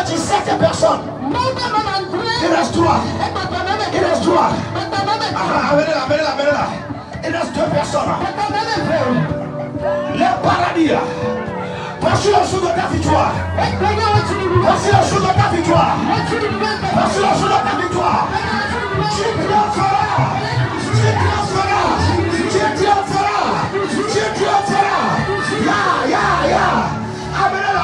dit 7 personnes. Il reste 3. Il reste 3. Amenez-la. Il reste 2 personnes. Les paradis. Voici le jour de ta victoire. Voici le jour de ta victoire. Voici le jour de ta victoire. Tu triompheras. Tu triompheras. Tu triompheras. Tu triompheras. Ya. Amenez-la.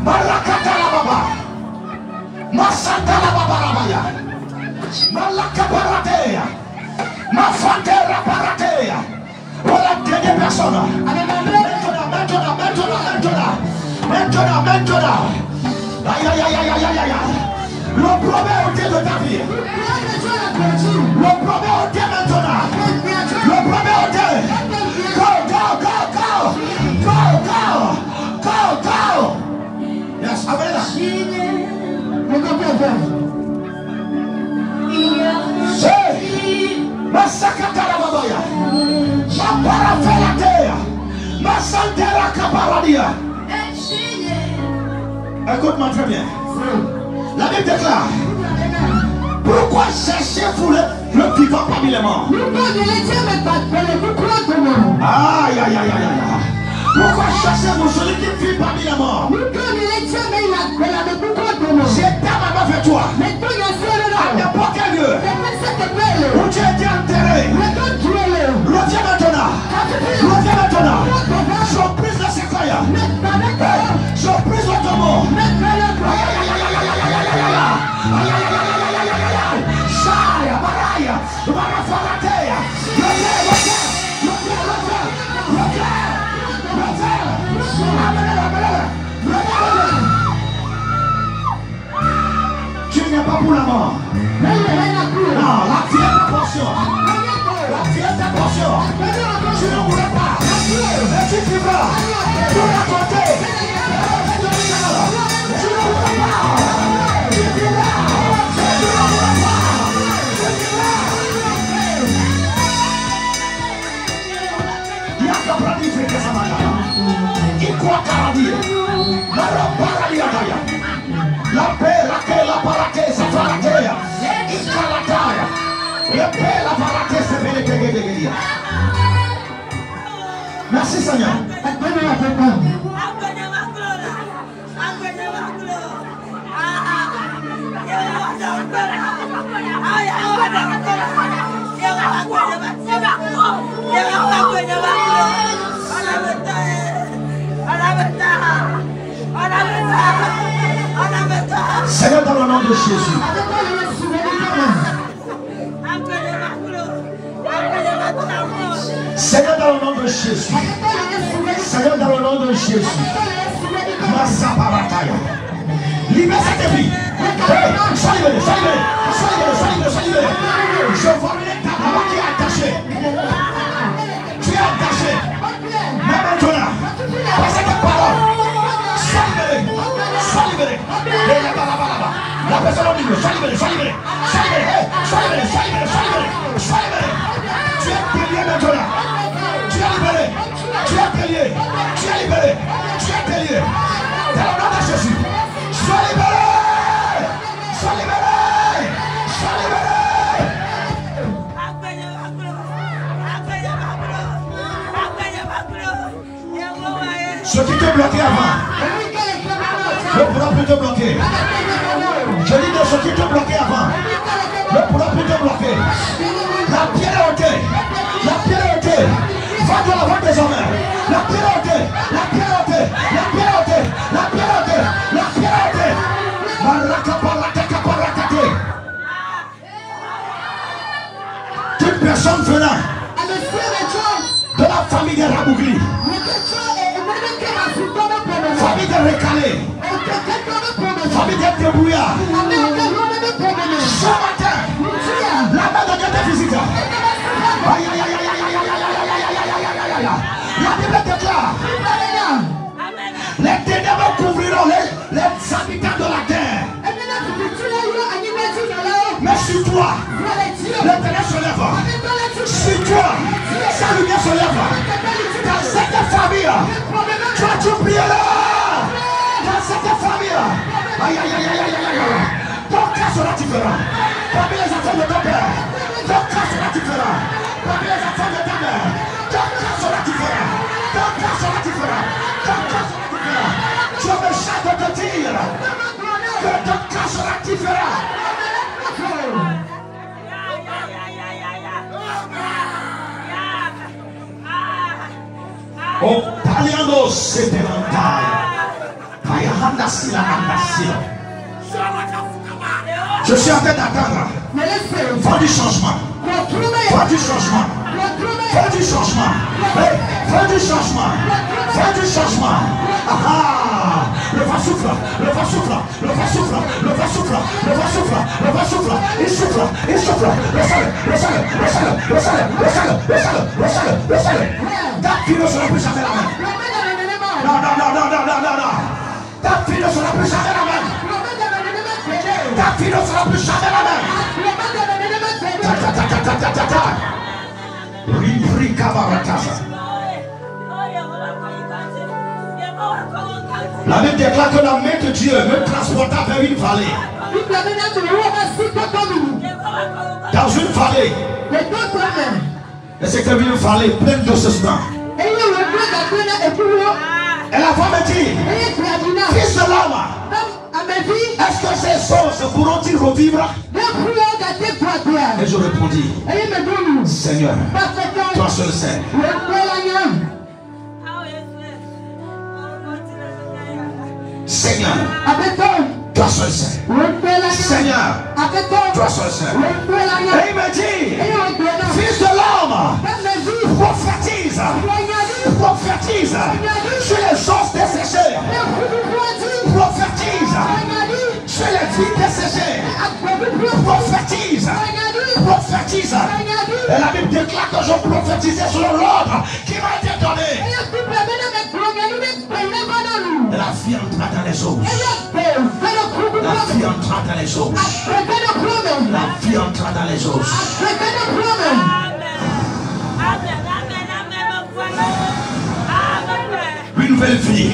Malakata la baba. Masanta la baba rabaya. Malaka parateya. Mafantera parateya. Voilà des personnes. Maintenant. Aïe. Le premier ôté de ta vie. Le premier ôté maintenant. Le premier ôté. Go. Yes, amenez-la. C'est Massakata la babaya. Ma parafelatea. Ma santera caparadia. Écoute-moi très bien. La Bible déclare. Pourquoi cherchez-vous le vivant parmi les morts? Aïe. Pourquoi cherchez-vous celui qui vit parmi les morts? J'ai ta maman vers toi. À n'importe quel lieu où tu as été enterré. Reviens maintenant. Surprise de ses croyants. Surprise de ton mot. Shaya, Maraya, Marafaratea. Tu n'es pas pour la mort. Non, la vie est ta portion. La vie est ta portion. Tu ne voulais pas. Mais tu vivras. Tu l'as compté. Tu ne voulais pas. Tu vivras. Il y a qu'à planifier que ça va. Il croit qu'à la dire. La paix, la parate, ça va la terre. Il va la taille. La paix, la parate, c'est bien les. Merci Seigneur. Seigneur, dans le nom de Jésus. Seigneur, dans le nom de Jésus. Seigneur, dans le nom de Jésus. Massa Parataya. Libère cette vie. Sois libéré. Je vois ta maman qui est attachée. Tu es attaché. Mais maintenant, par cette parole, sois libéré. La personne au milieu, sois libéré. Tu es délié maintenant. Tu es libéré. Dans le nom de Jésus. Sois libéré. Ce qui te bloquait avant ne pourra plus te bloquer. Je dis de ce qui te bloquait avant ne pourra plus te bloquer. La pierre est ôtée. Va de l'avant désormais. La pierre est ôtée. Toute personne venant de la famille des Rabougli, famille des Récalés, famille des Débrouillards, ce matin, la main de Dieu te visite. La Bible déclare, les ténèbres couvriront les habitants de la terre. Mais sur toi, l'Éternel se lève. Sur toi, sa lumière se lève. Dans cette famille, toi tu prieras. Dans cette famille, aïe aïe aïe aïe aïe aïe, ton cas sera différent. Parmi les enfants de ton père, ton cas sera différent. Parmi les enfants de ta mère, ton cas sera différent. Ton cas sera différent. Ton cas sera différent. Je me chante de te dire que ton cas sera différent. Oh, Paliano, c'est l'entendre. Je suis en train d'attendre. Fais du changement. Fais du changement. Fais du changement. Fais du changement. Fais du changement. Ah, le vent souffle. Le vent souffle. Le vent souffle. Le vent souffle. Le vent souffle. Le vent souffle. Il souffle. Il souffle. Le sol. Le sol. Le sol. Le sol. Le sol. Le sol. Le sol. Le sol. Ta fille ne sera plus jamais la même. Non, non, non, non, non, non, non, non. Ta fille ne sera plus jamais la même. Ta fille ne sera plus jamais la même. Ta ta ta ta ta ta ta. Ri kabaratasa. La Bible déclare que la main de Dieu me transporta vers une vallée. Dans une vallée. Et c'est comme une vallée pleine de suspense. Et la femme me dit, fils de l'homme, est-ce que ces choses pourront-ils revivre? Et je répondis, Seigneur, toi seul sais. Seigneur, toi seul sais. Seigneur, toi seul sais. Et il me dit, fils de l'homme, prophétise. Prophétise sur les choses desséchées. Prophétise sur les vies desséchées. Prophétise. Prophétise. Et la Bible déclare que je prophétisais sur l'ordre qui m'a été donné. Et la fille entra dans les eaux. La fille entra dans les eaux. La fille entra dans les eaux. Une nouvelle vie.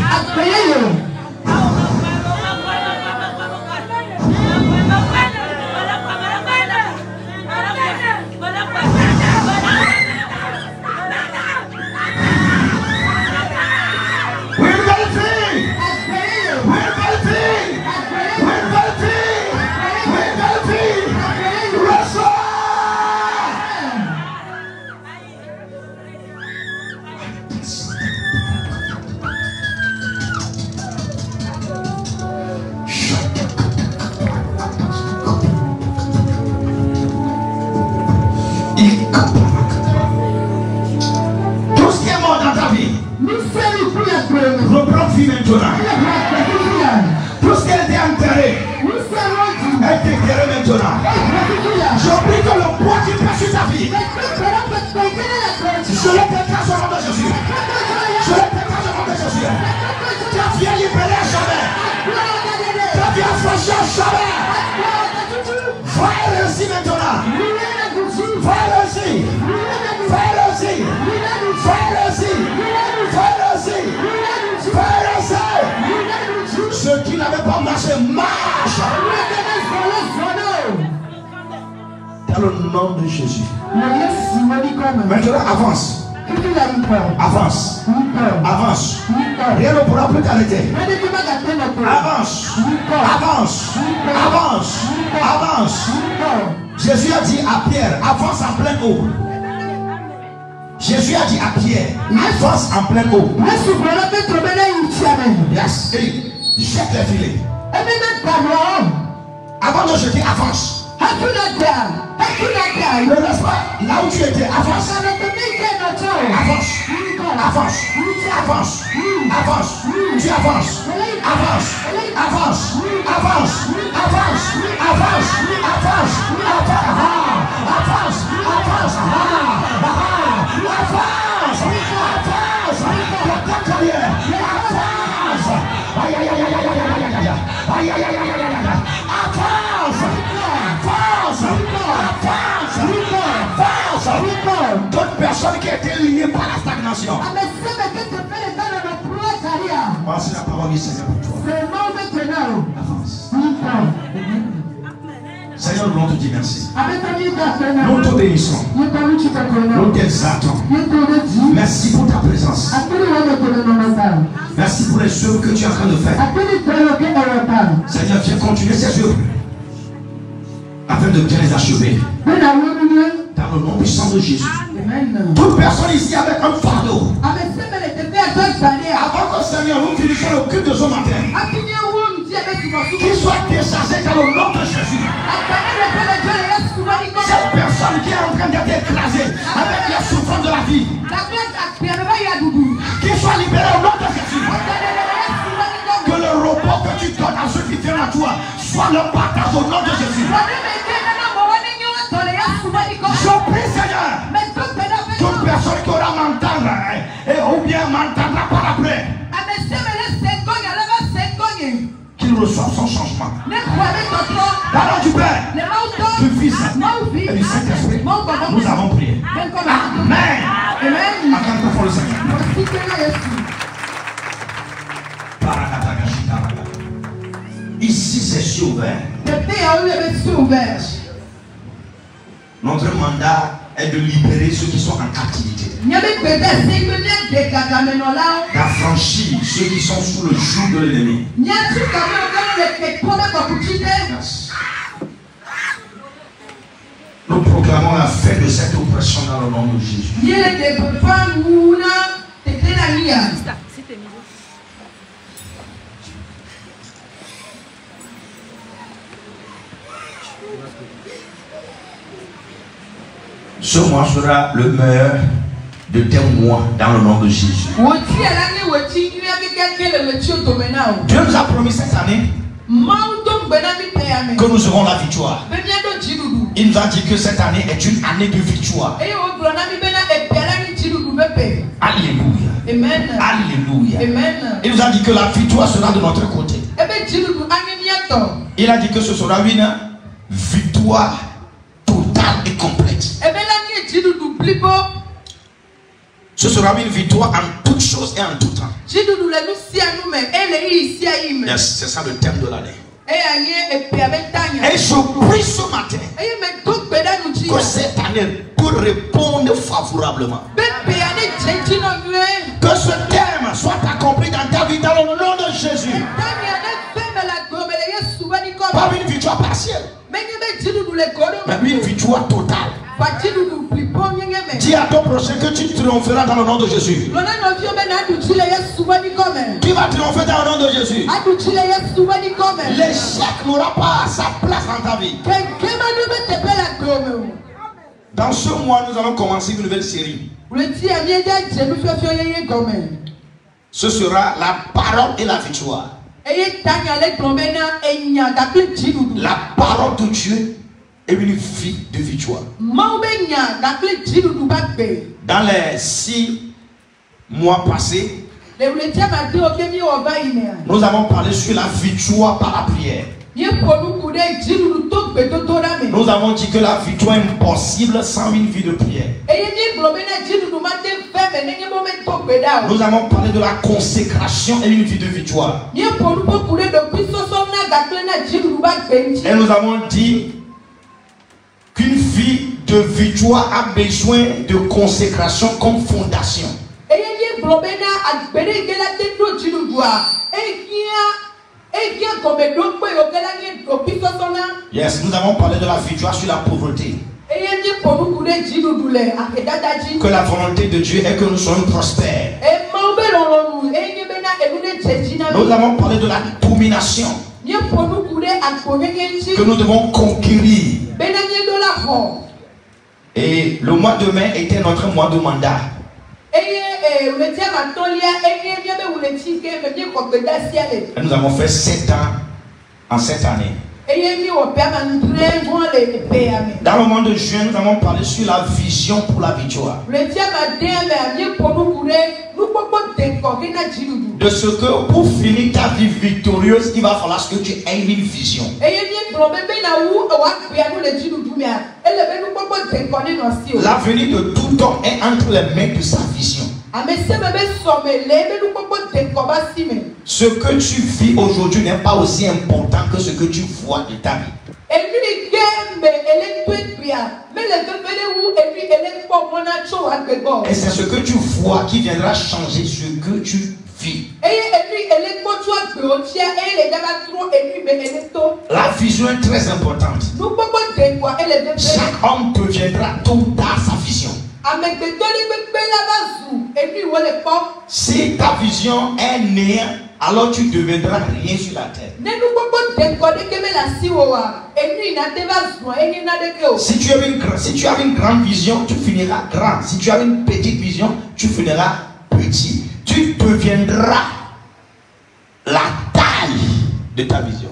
Reprends vie maintenant. Tout ce qui était enterré est déterré maintenant. Je prie que le poids qui pèse sur ta vie, je le déclare au nom de Jésus. Je le déclare au nom de Jésus. Ta vie est libérée à jamais. Ta vie est affranchie à jamais. Va et réussis maintenant. Va et réussis. Va et réussis. Va et réussis. Va et réussis. Ceux qui n'avaient pas marché marchent. Dans le nom de Jésus. Maintenant avance. Avance. Avance. Rien ne pourra plus t'arrêter. Avance. Avance. Avance. Avance. Jésus a dit à Pierre, avance en pleine eau. Jésus a dit à Pierre, avance en pleine eau. Yes. Et jette les filets. Avant de jeter, avance. Ne laisse pas là où tu étais, avance. Avance. Avance. Avance. Avance. Tu avances. Avance. Avance. Avance. Avance. Avance. Avance. Avance. Avance. Avance. Avance. Aïe aïe aïe aïe aïe aïe aïe aïe aïe aïe aïe aïe aïe aïe. Avance. Avance. personne qui a été liée par la stagnation. Voici la parole du Seigneur pour toi. Avance. Seigneur, nous te disons merci. Nous te bénissons. Nous t'exaltons. Merci pour ta présence. Merci pour les œuvres que tu es en train de faire. Seigneur, viens continuer ces œuvres afin de bien les achever. Dans le nom puissant de Jésus. Toute personne ici avec un fardeau. Avant que le Seigneur nous finisse le culte de ce matin, qu'il soit déchargé dans le nom de Jésus. Cette personne qui est en train d'être écrasée avec les souffrances de la vie, qu'il soit libéré au nom de Jésus. Que le repos que tu donnes à ceux qui viennent à toi soit le partage au nom de Jésus. Je prie, Seigneur, toute personne qui aura m'entendre ou bien m'entendra par après, qu'il reçoive son changement. Dans le nom du Père, du Fils et du Saint-Esprit, nous avons prié. Amen. Attends pour le Seigneur. Ici, c'est cieux ouvert. Notre mandat est de libérer ceux qui sont en captivité. D'affranchir ceux qui sont sous le joug de l'ennemi. Nous proclamons la fin de cette oppression dans le nom de Jésus. Ce mois sera le meilleur de tes mois dans le nom de Jésus. Dieu nous a promis cette année que nous aurons la victoire. Il nous a dit que cette année est une année de victoire. Alléluia. Amen. Alléluia. Amen. Il nous a dit que la victoire sera de notre côté. Il a dit que ce sera une victoire totale et complète. Ce sera une victoire en toutes choses et en tout temps. Yes, c'est ça le thème de l'année. Et je prie ce matin que cette année peut répondre favorablement. Que ce thème soit accompli dans ta vie dans le nom de Jésus. Pas une victoire partielle, mais une victoire totale. Dis à ton prochain que tu triompheras dans le nom de Jésus. Qui va triompher dans le nom de Jésus? L'échec n'aura pas sa place dans ta vie. Dans ce mois, nous allons commencer une nouvelle série. Ce sera la parole et la victoire. La parole de Dieu est une vie de victoire. Dans les 6 mois passés, nous avons parlé sur la victoire par la prière. Nous avons dit que la victoire est impossible sans une vie de prière. Nous avons parlé de la consécration et une vie de victoire. Et nous avons dit qu'une vie de victoire a besoin de consécration comme fondation. Yes, nous avons parlé de la victoire sur la pauvreté. Que la volonté de Dieu est que nous soyons prospères. Nous avons parlé de la domination. Que nous devons conquérir. Et le mois de mai était notre mois de mandat. Et nous avons fait 7 ans en cette année. Dans le mois de juin, nous avons parlé sur la vision pour la victoire. De ce que pour finir ta vie victorieuse, il va falloir que tu aies une vision. L'avenir de tout homme est entre les mains de sa vision. Ce que tu vis aujourd'hui n'est pas aussi important que ce que tu vois de ta vie. Et c'est ce que tu vois qui viendra changer ce que tu vis. La vision est très importante. Chaque homme deviendra tôt ou tard sa vision. Si ta vision est née, alors tu deviendras rien sur la terre. Si tu as une grande vision, tu finiras grand. Si tu as une petite vision, tu finiras petit. Tu deviendras la taille de ta vision.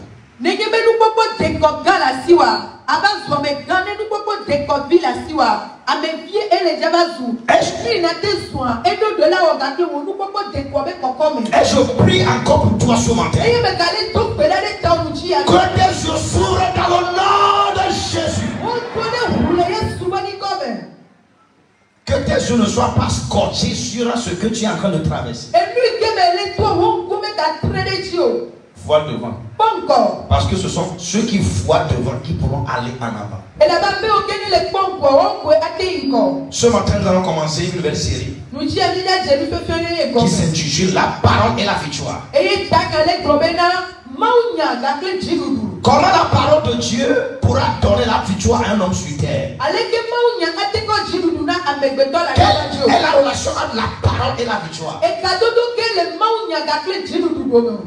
Et je prie encore pour toi ce matin. Que tes yeux s'ouvrent dans le nom de Jésus. Que tes yeux ne soient pas scotchés sur ce que tu es en train de traverser. Vois devant. Parce que ce sont ceux qui voient devant qui pourront aller en avant. Ce matin, nous allons commencer une nouvelle série qui s'intitule La parole et la victoire. Comment la parole de Dieu pourra donner la victoire à un homme sur terre? Quelle est la relation entre la parole et la victoire?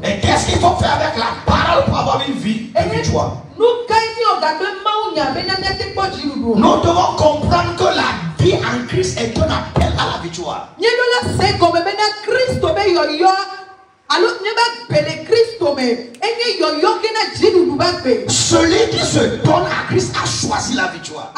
Et qu'est-ce qu'il faut faire avec la parole pour avoir une vie de victoire? Nous devons comprendre que la vie en Christ est un appel à la victoire. Celui qui se donne à Christ a choisi la victoire.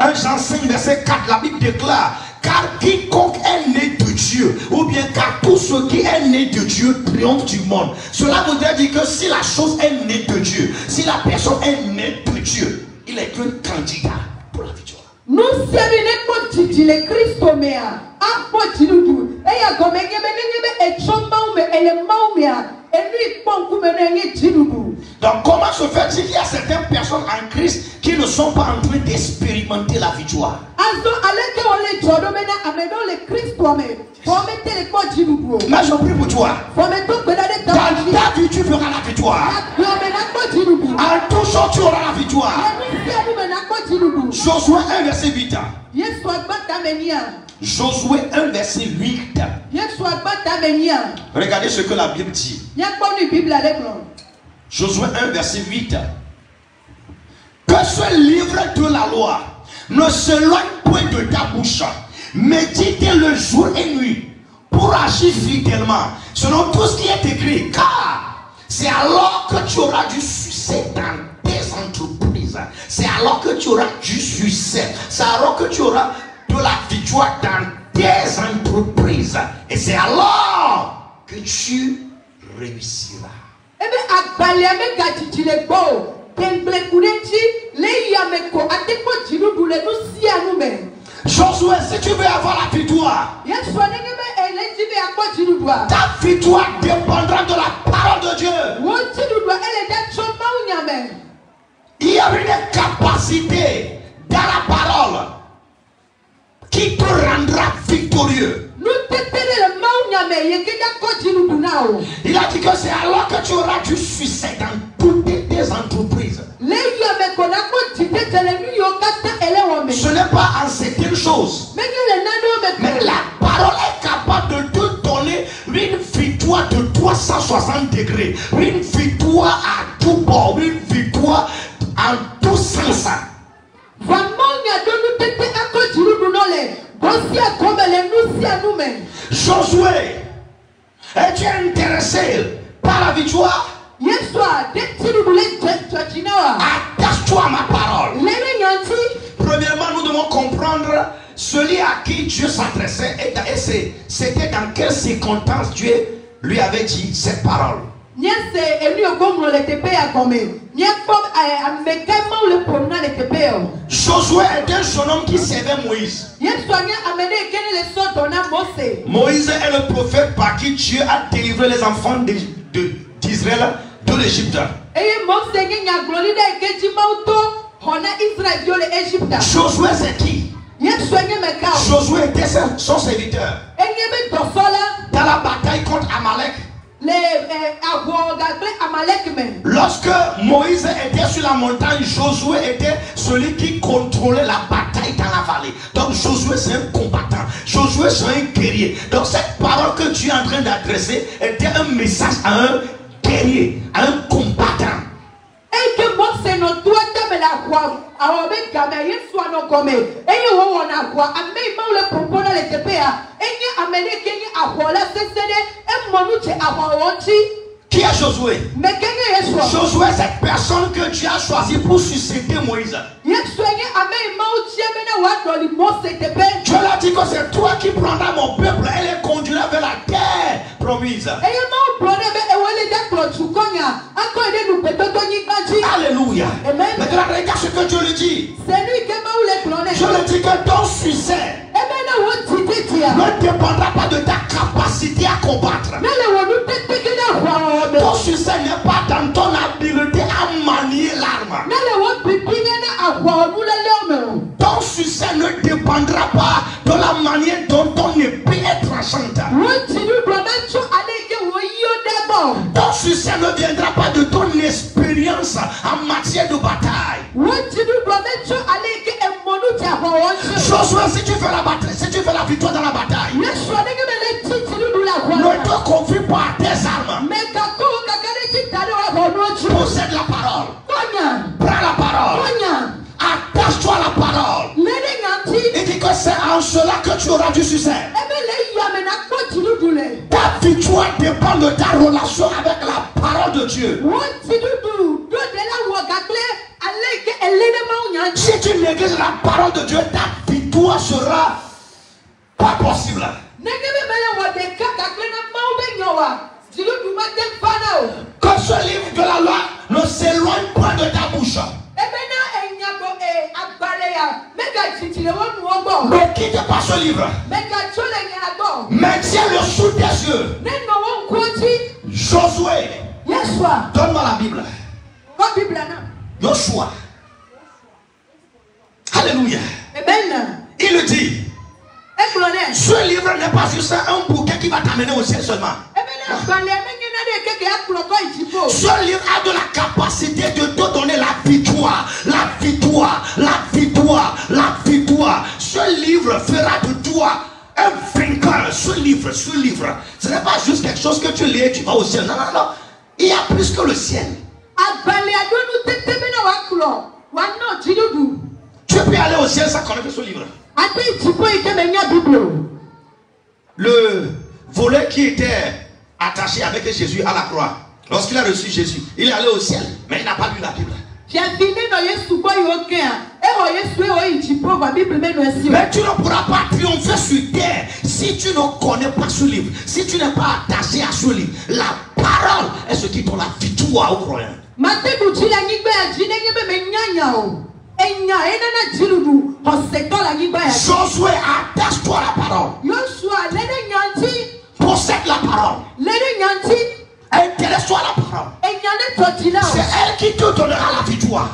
1 Jean 5 verset 4, la Bible déclare: car quiconque est né de Dieu, ou bien car tout ce qui est né de Dieu triomphe du monde. Cela voudrait dire que si la chose est née de Dieu, si la personne est née de Dieu, il est un candidat pour la victoire. Nous donc comment se fait-il qu'il y a certaines personnes en Christ qui ne sont pas en train d'expérimenter la victoire? Mais je prie pour toi. Dans ta vie tu feras la victoire. En tout chose tu auras la victoire. Josué 1 verset 8. Josué 1 verset 8. Regardez ce que la Bible dit. Josué 1 verset 8. Que ce livre de la loi ne s'éloigne point de ta bouche. Médite le jour et nuit pour agir fidèlement selon tout ce qui est écrit. Car c'est alors que tu auras du succès dans tes entreprises. C'est alors que tu auras du succès. C'est alors que tu auras de la victoire dans tes entreprises. Et c'est alors que tu réussiras. Josué, si tu veux avoir la victoire, ta victoire dépendra de la parole de Dieu. Il y a une capacité dans la parole qui te rendra victorieux. Il a dit que c'est alors que tu auras du succès dans toutes tes entreprises. Ce n'est pas en certaines choses, mais la parole est capable de te donner une victoire de 360 degrés, une victoire à tout bord, une victoire en tout sens. Josué, es-tu intéressé par la victoire? Attache-toi à ma parole. Premièrement, nous devons comprendre celui à qui Dieu s'adressait et c'était dans quelles circonstances Dieu lui avait dit cette parole. Josué était un jeune homme qui servait Moïse. Moïse est le prophète par qui Dieu a délivré les enfants d'Israël de l'Égypte. Josué c'est qui? Josué était son serviteur. Dans la bataille contre Amalek. Lorsque Moïse était sur la montagne, Josué était celui qui contrôlait la bataille dans la vallée. Donc Josué c'est un combattant, Josué c'est un guerrier. Donc cette parole que tu es en train d'adresser était un message à un guerrier, à un combattant. Qui est Josué? Josué, cette personne que Dieu a choisi pour succéder Moïse. Dieu l'a dit que c'est toi qui prendras mon peuple et les conduiras vers la terre promise. Alléluia. Maintenant, regarde ce que Dieu lui dit. Je lui dis que ton succès ne dépendra pas de ta capacité à combattre. Ton succès n'est pas dans ton habileté à manier l'arme. Ton succès ne dépendra pas de la manière dont ton épée est tranchante. Ton succès ne viendra pas de ton expérience en matière de bataille. Josué, si tu fais la bataille, si tu fais la victoire dans la bataille, ne te confie pas à tes armes. Possède la parole. Prends la parole. Attache-toi à la parole. Il dit que c'est en cela que tu auras du succès. Ta victoire dépend de ta relation avec la parole de Dieu. Si tu négliges la parole de Dieu, ta victoire sera pas possible. Que ce livre de la loi ne s'éloigne pas de ta bouche. Ne quitte pas ce livre. Maintiens-le sous tes yeux. Josué, donne-moi la Bible. Joshua. Alléluia. Il le dit. Ce livre n'est pas juste un bouquet qui va t'amener au ciel seulement. Ce livre a de la capacité de te donner la victoire, la victoire, la victoire, la victoire. Ce livre fera de toi un vainqueur. Ce livre, ce n'est pas juste quelque chose que tu lis et tu vas au ciel. Non, non, non. Il y a plus que le ciel. Tu peux aller au ciel sans connaître ce livre. Le volet qui était attaché avec Jésus à la croix, lorsqu'il a reçu Jésus, il est allé au ciel, mais il n'a pas lu la Bible. Mais tu ne pourras pas triompher sur terre si tu ne connais pas ce livre, si tu n'es pas attaché à ce livre. La parole est ce qui donne la victoire aux croyants. Josué, attache-toi à la parole. Possède la parole. Intéresse-toi à la parole. C'est elle qui te donnera la victoire.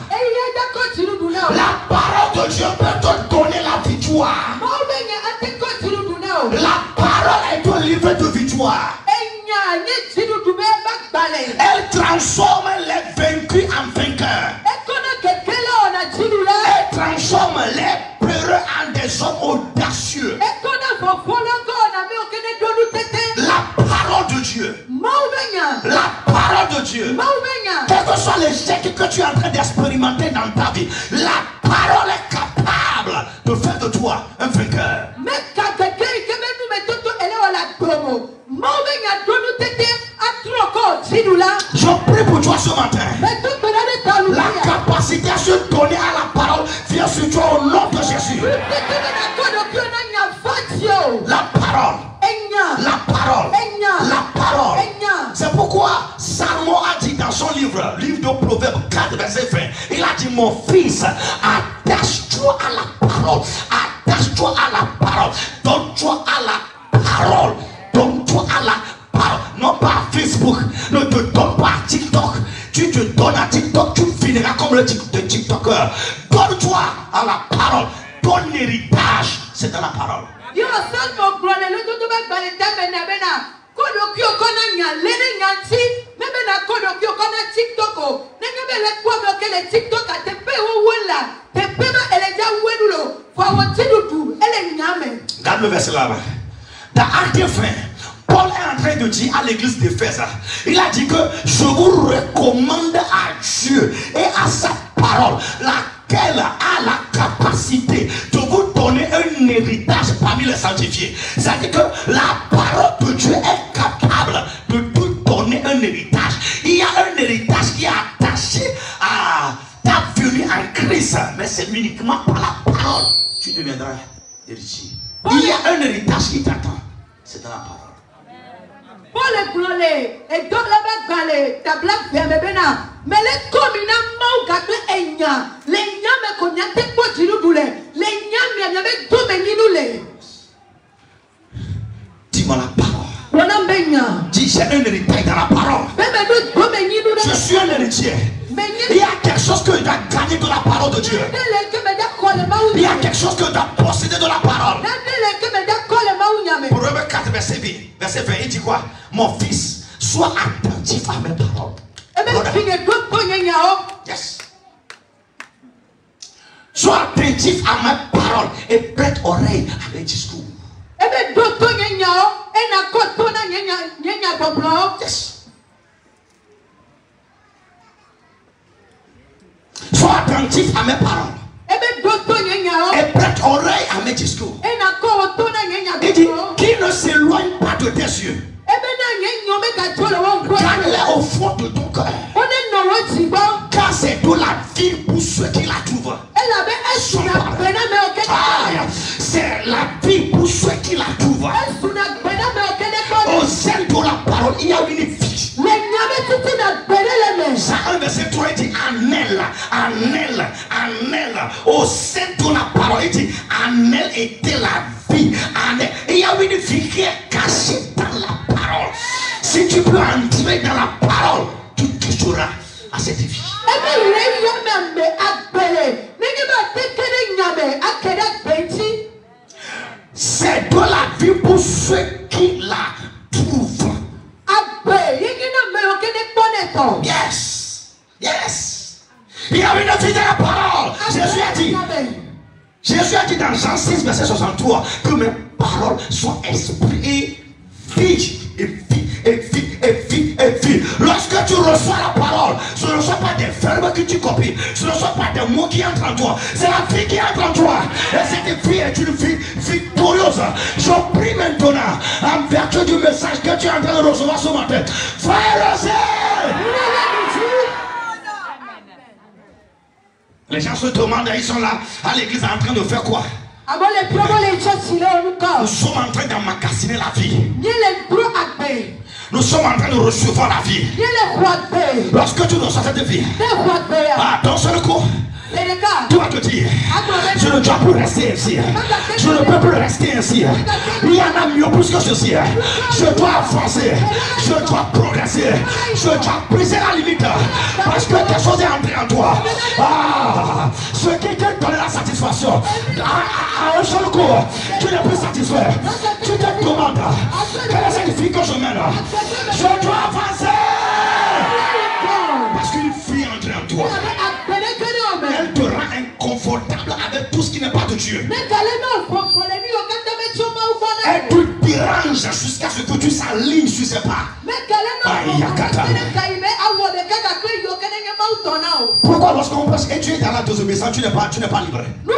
La parole de Dieu peut te donner la victoire. La parole est un livre de victoire. Elle transforme les vaincus en vainqueurs. Elle transforme les peureux en des hommes audacieux. La parole de Dieu. La parole de Dieu. Quel que soit l'échec que tu es en train d'expérimenter dans ta vie, la parole est capable de faire de toi un vainqueur. Je prie pour toi ce matin. La capacité à se donner à la parole vient sur toi au nom de Jésus. La parole. La parole. La parole. C'est pourquoi Salomon a dit dans son livre de Proverbes 4, verset 20. Il a dit, mon fils, attache-toi à la parole. Attache-toi à la parole. Donne-toi à la parole. Donne-toi à la parole. Non pas à Facebook. Ne te donne pas à TikTok. Tu te donnes à TikTok, tu finiras comme le TikToker. Donne-toi à la parole. Ton héritage, c'est dans la parole. Regarde le verset là-bas. Dans Acte 20, Paul est en train de dire à l'église d'Éphèse, il a dit que je vous recommande à Dieu et à sa parole, laquelle a la capacité de vous donner un héritage parmi les sanctifiés. C'est-à-dire que la parole de Dieu est capable de vous donner un héritage. Il y a un héritage qui est attaché à ta venue en Christ, mais c'est uniquement par la parole tu deviendras héritier. Il y a un héritage qui t'attend, c'est dans la parole. Et donc la ta blague mais les communes les dis-moi la parole. Dis, j'ai un héritage dans la parole. Je suis un héritier. Il y a quelque chose que tu as gagné de la parole de Dieu. Il y a quelque chose que tu as possédé de la parole. Proverbe 4, verset 20, il dit quoi? Mon fils, sois attentif à mes paroles. Yes. Sois attentif à mes paroles et prête oreille à mes discours. Yes. Sois attentif à mes paroles et prête oreille à mes discours. Il dit, qui ne s'éloigne pas de tes yeux, garde-les au fond de ton cœur, car c'est de la vie pour ceux qui la trouvent. C'est la vie pour ceux qui la trouvent. Au sein de la parole, il y a une vie. Ça, un verset 3, il dit en elle, en elle, en elle. Au sein de la parole, il dit en elle était la vie. En elle. Il y a une vie qui est cachée dans la parole. Si tu peux entrer dans la parole, tu toucheras à cette vie. C'est de la vie pour ceux qui la trouvent. Yes. Yes. Il y a une vie dans la parole. Jésus a dit dans Jean 6, verset 63 que mes paroles sont esprit et vie. Et vie, et vie, et vie, et vie. Lorsque tu reçois la parole, ce ne sont pas des verbes que tu copies, ce ne sont pas des mots qui entrent en toi, c'est la vie qui entre en toi. Et cette vie est une vie victorieuse. Je prie maintenant, en vertu du message que tu es en train de recevoir ce matin, frère, les gens se demandent, ils sont là à l'église en train de faire quoi? Nous sommes en train d'emmagasiner la vie. Nous sommes en train de recevoir la vie. Lorsque tu reçois cette vie, dans ce coup, tu vas te dire, je ne dois plus rester ici. Je ne peux plus rester ici. Il y en a mieux plus que ceci. Je dois avancer. Je dois progresser. Je dois briser la limite. Parce que quelque chose est entré en toi. Ce qui te donne la satisfaction. À un seul coup, tu n'es plus satisfait. Tu te demandes, quelle est cette vie que je mène? Je dois avancer. Parce qu'une vie est entrée en toi. Elle te rend inconfortable avec tout ce qui n'est pas de Dieu. Elle te dérange jusqu'à ce que tu s'alignes sur ses pas. Pourquoi lorsqu'on pense que tu es dans la désobéissance, tu n'es pas libre? Non.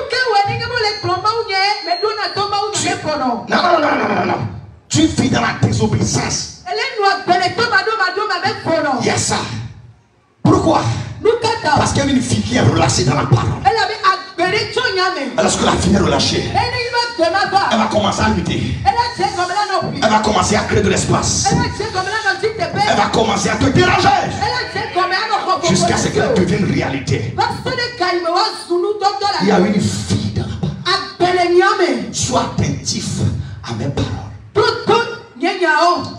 Tu vis dans la désobéissance. Yes, ça. Pourquoi? Parce qu'il y a une fille qui est relâchée dans la parole. Lorsque la fille est relâchée, elle va commencer à lutter. Elle va commencer à créer de l'espace. Elle va commencer à te déranger. Jusqu'à ce qu'elle devienne réalité. Il y a une fille là-bas. Sois attentif à mes paroles.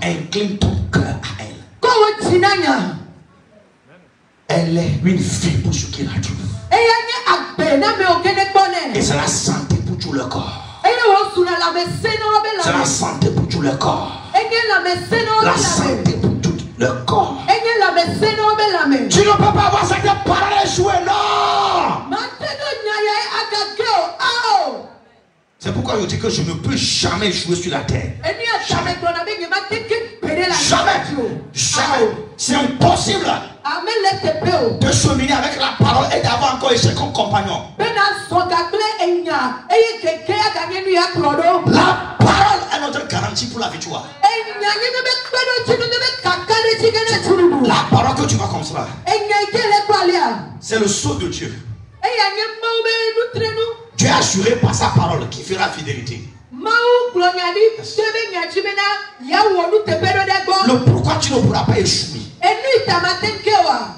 Incline ton cœur à elle. Elle est une fille pour ceux qui la trouvent. Et c'est la santé pour tout le corps. C'est la santé pour tout le corps. La santé pour tout le corps. Tu ne peux pas avoir cette parole échouée, non. C'est pourquoi je dis que je ne peux jamais échouer sur la terre. Jamais. Jamais. Jamais. C'est impossible de cheminer avec la parole et d'avoir encore échec comme compagnon. La parole est notre garantie pour la victoire. La parole que tu vas comme cela, c'est le sceau de Dieu. Dieu a assuré par sa parole qui fera fidélité. Le pourquoi tu ne pourras pas échouer,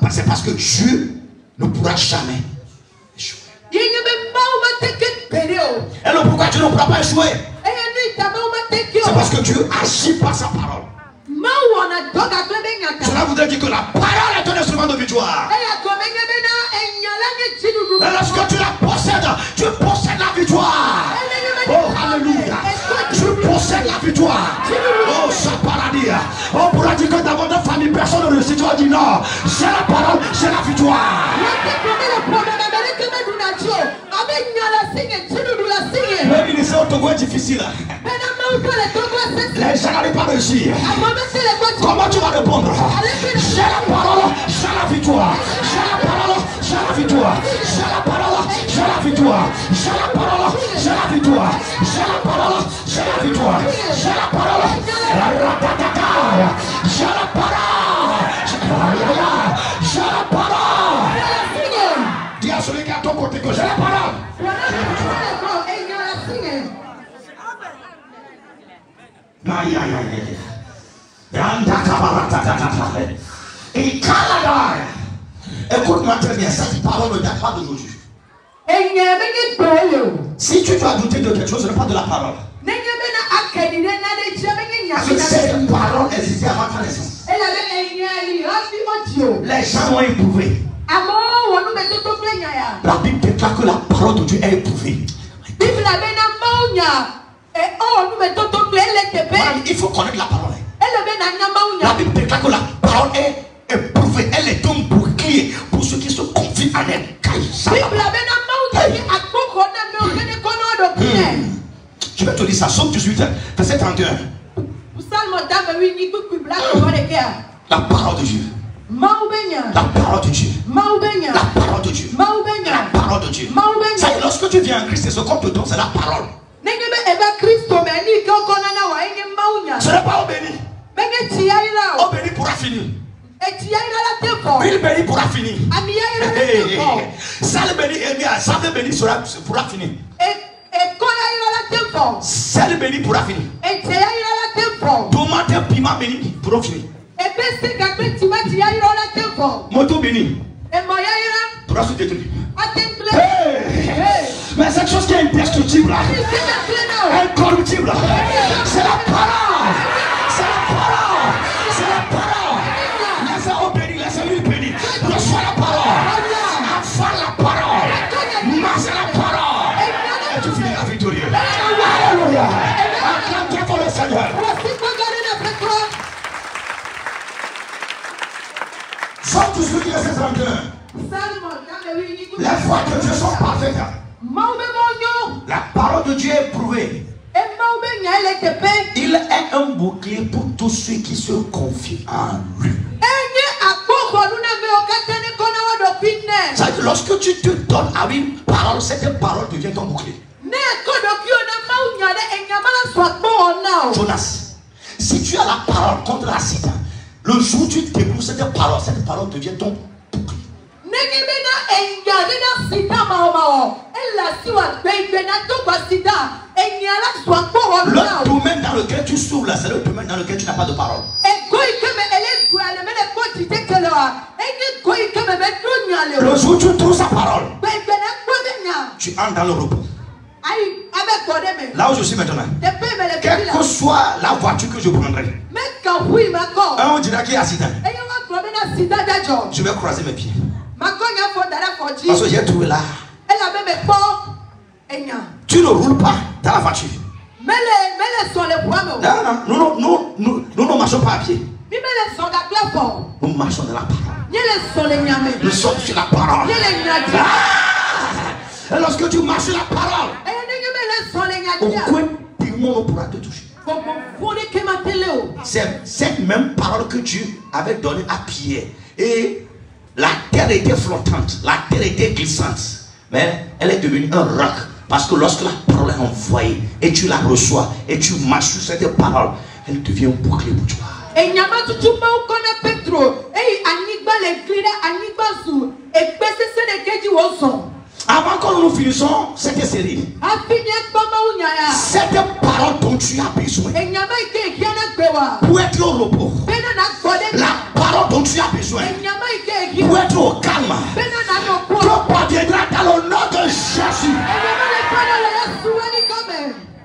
c'est parce que Dieu ne pourra jamais échouer. Et le pourquoi tu ne pourras pas échouer, c'est parce que Dieu agit par sa parole. Cela voudrait dire que la parole est un instrument de victoire. Et lorsque tu la possèdes, tu possèdes la victoire. Oh, alléluia. Tu possèdes la victoire. Oh, ça paradis. On pourra dire que dans votre famille, personne ne réussit. Tu vas dire non, c'est la parole, c'est la victoire. Le ministère au Togo est difficile. Les gens n'arrivent pas à réussir. Comment tu vas répondre? J'ai la parole, j'ai la victoire. J'ai la parole, j'ai la victoire. J'ai la parole, j'ai la victoire. J'ai la parole, j'ai la victoire. J'ai la parole, j'ai la victoire. J'ai la parole, j'ai la parole. J'ai la parole. Dis à celui qui est à ton côté que j'ai la parole. Aïe, aïe, aïe. Écoute-moi très bien, cette parole ne date pas d'aujourd'hui. Si tu dois douter de quelque chose, ce n'est pas de la parole. Parce que cette parole existait avant ta naissance. Les gens ont éprouvé. La Bible déclare que la parole de Dieu est éprouvée. Il faut connaître la parole. La Bible déclare que la parole est éprouvée. Elle est un bouclier pour ceux qui se confient en elle. Je vais te dire ça, Somme 18, verset 31. La parole de Dieu. La parole de Dieu. La parole de Dieu. La parole de Dieu. Ça, lorsque tu viens en Christ, c'est ce qu'on te donne, c'est la parole. Ce n'est pas au béni. Au béni pourra finir. Une béni pourra finir. Celle béni pourra finir. Celle béni pourra finir. Tomate piment béni pourra finir. Moto béni pourra se détruire. Mais cette chose qui est indestructible, incorruptible, c'est la parole. C'est la parole. C'est la parole. Laissez-le béni, laissez-le béni. Reçois la parole. Enfin la parole. Masse la parole. Et tu finiras victorieux. Alléluia. Acclame-toi pour le Seigneur. Somme 18, verset 31. Les voies de Dieu sont parfaites. La parole de Dieu est éprouvée. Il est un bouclier pour tous ceux qui se confient en lui. C'est-à-dire, lorsque tu te donnes à une parole, cette parole devient ton bouclier. Jonas, si tu as la parole contre la Satan, le jour où tu débrouilles cette parole devient ton bouclier. Le domaine dans lequel tu s'ouvres là, c'est le domaine dans lequel tu n'as pas de parole. Le jour où tu trouves sa parole, tu entres dans le repos. Là où je suis maintenant, quelle que soit la voiture que je prendrai, on dira qu'il y a accident. Je vais croiser mes pieds. Parce que j'ai trouvé là. Tu ne roules pas dans la voiture. Non, nous ne marchons pas à pied. Nous marchons dans la parole. Nous sommes sur la parole. Et lorsque tu marches sur la parole, aucun démon ne pourra te toucher. C'est cette même parole que Dieu avait donnée à Pierre. Et la terre était flottante, la terre était glissante. Mais elle est devenue un roc. Parce que lorsque la parole est envoyée et tu la reçois et tu marches sur cette parole, elle devient un bouclier pour toi. Avant que nous finissions cette série, cette parole dont tu as besoin pour être au repos, la parole dont tu as besoin pour être au calme, te parviendra dans le nom de Jésus.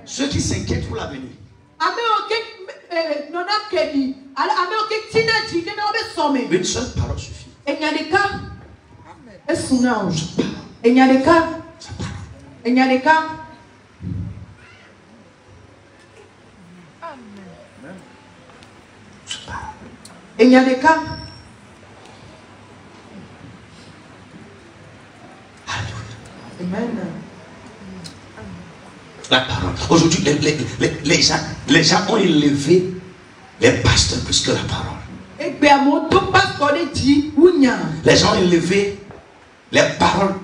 Ceux qui s'inquiètent pour l'avenir, une seule parole suffit. La parole. Aujourd'hui, les gens ont élevé les pasteurs plus que la parole. Les gens ont élevé les paroles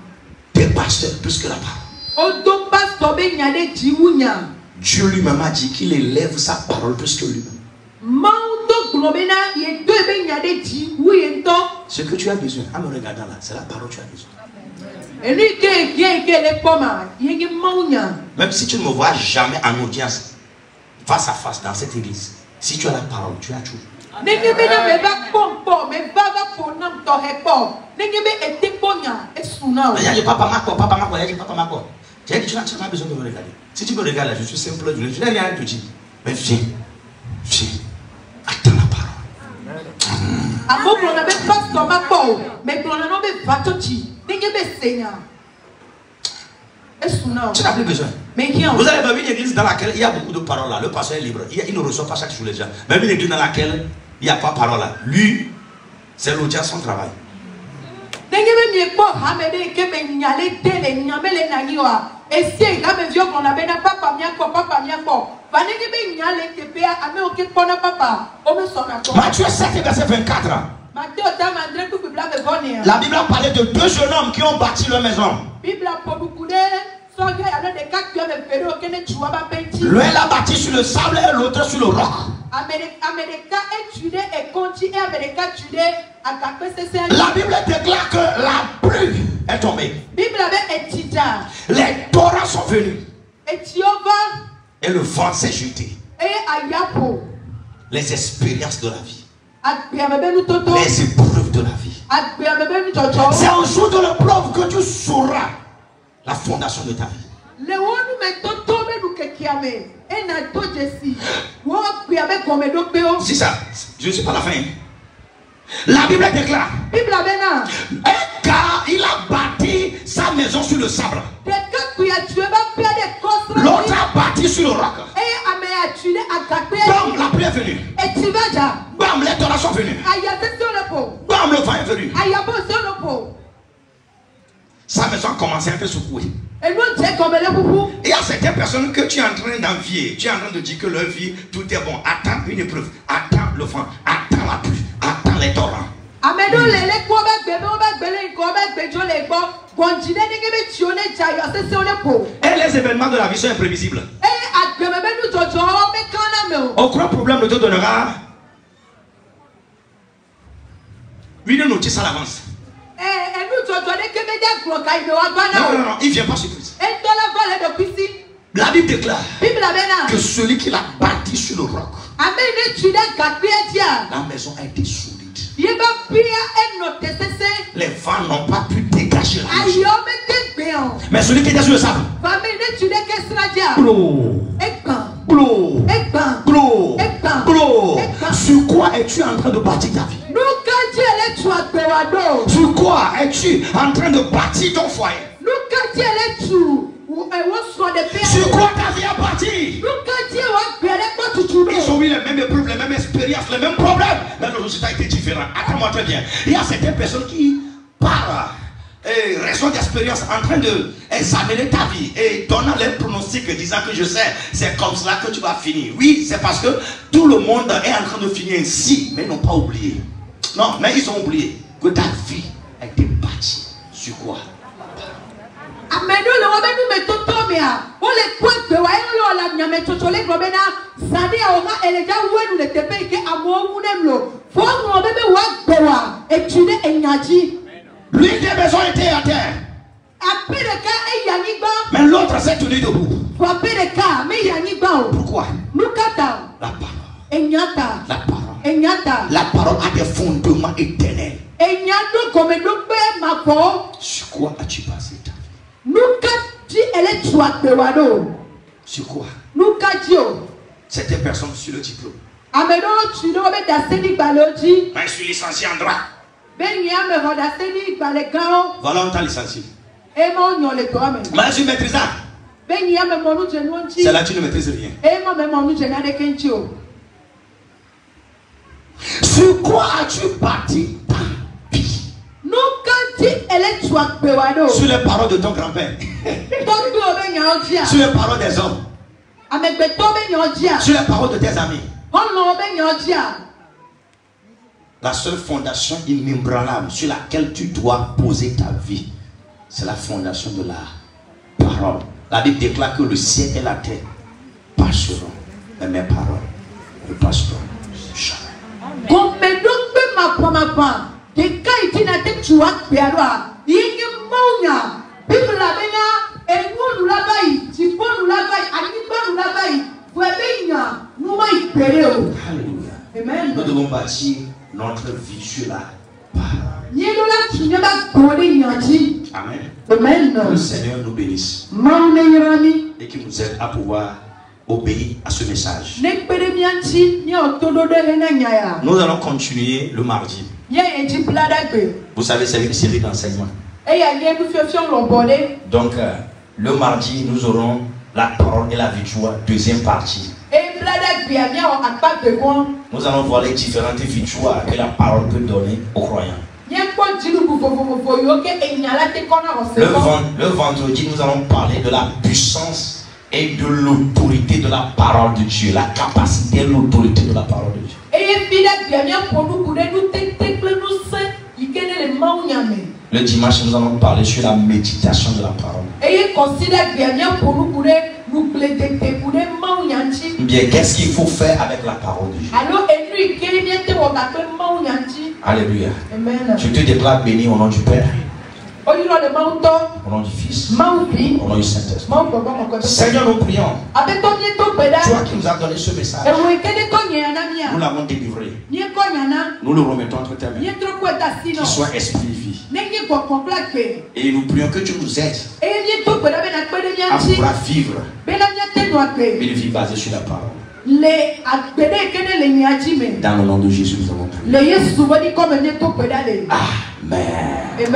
des pasteurs plus que la parole. Dieu lui-même a dit qu'il élève sa parole plus que lui-même. Ce que tu as besoin, en me regardant là, c'est la parole que tu as besoin. Même si tu ne me vois jamais en audience, face à face dans cette église, si tu as la parole, tu as tout. Tu n'as pas besoin de me regarder. Si tu me regardes là, je suis simple, je n'ai rien à te dire. Mais viens, attends la parole. Tu n'as plus besoin. Vous allez dans une église dans laquelle il y a beaucoup de paroles là. Le pasteur est libre. Il ne reçoit pas chaque jour les gens. Même une église dans laquelle il n'y a pas de parole là. Lui, c'est l'audience son travail. Matthieu 7, verset 24. La Bible a parlé de deux jeunes hommes qui ont bâti leur maison. L'un l'a bâti sur le sable et l'autre sur le roc. La Bible déclare que la pluie est tombée. Les torrents sont venus. Et le vent s'est jeté. Les expériences de la vie. Les épreuves de la vie. C'est un jour de l'épreuve que tu sauras la fondation de ta vie. C'est ça. Je ne suis pas à la fin. La Bible déclare. Car il a bâti sa maison sur le sable. L'autre a bâti sur le roc. Bam, la pluie est venue. Bam, les torrents sont venus. Bam, le vent est venu. Sa maison a commencé à un peu secouer. Il y a certaines personnes que tu es en train d'envier. Tu es en train de dire que leur vie, tout est bon. Attends une épreuve. Attends le vent. Attends la pluie. Attends les torrents. Et les événements de la vie sont imprévisibles. Aucun problème ne te donnera une notice à l'avance. Non, il ne vient pas surprise. La Bible déclare que celui qui l'a bâti sur le roc, la maison a été solide. Les vents n'ont pas pu dégager la vie. Mais celui qui était sur le sable. Glou. Sur quoi es-tu en train de bâtir ta vie? Sur quoi es-tu en train de bâtir ton foyer? Sur quoi ta vie a bâti? Ils ont eu les mêmes épreuves, les mêmes expériences, les mêmes problèmes. Mais le résultat était différent. Attends-moi très bien. Il y a certaines personnes qui, par raison d'expérience, en train d'examiner ta vie et donnant les pronostics disant que je sais, c'est comme cela que tu vas finir. Oui, c'est parce que tout le monde est en train de finir ainsi, mais ils n'ont pas oublié. Non, mais ils ont oublié que ta vie a été bâtie sur quoi? L'une des maisons était à terre, mais l'autre s'est tenue debout. Pourquoi? La parole. La parole a des fondements éternels. Sur quoi as-tu passé ta vie? Sur quoi? C'était personne sur le diplôme. Je suis licencié en droit. Voilà, on t'a licencié. Mais je suis maîtrisant. C'est là que tu ne maîtrises rien. Sur quoi as-tu bâti ta vie? Sur les paroles de ton grand-père. Sur les paroles des hommes. Sur les paroles de tes amis. La seule fondation inébranlable sur laquelle tu dois poser ta vie, c'est la fondation de la parole. La Bible déclare que le ciel et la terre passeront, mais mes paroles ne passeront jamais. Alléluia. Nous devons bâtir notre vie sur la parole. Amen. Que le Seigneur nous bénisse et qu'il nous aide à pouvoir obéir à ce message. Nous allons continuer le mardi. Vous savez, c'est une série d'enseignements. Donc, le mardi, nous aurons la parole et la victoire, deuxième partie. Nous allons voir les différentes victoires que la parole peut donner aux croyants. Le vendredi, nous allons parler de la puissance et de l'autorité de la parole de Dieu, la capacité et l'autorité de la parole de Dieu. Le dimanche, nous allons parler sur la méditation de la parole. Bien, qu'est-ce qu'il faut faire avec la parole de Dieu? Alléluia. Amen. Je te déclare béni au nom du Père, au nom du Fils, au nom du Saint-Esprit. Seigneur, nous prions. Toi qui nous as donné ce message, nous l'avons délivré. Nous le remettons entre tes mains. Qu'il soit esprit et vie. Et nous prions que tu nous aides à pouvoir vivre une vie basée sur la parole. Dans le nom de Jésus, nous avons prié. Amen.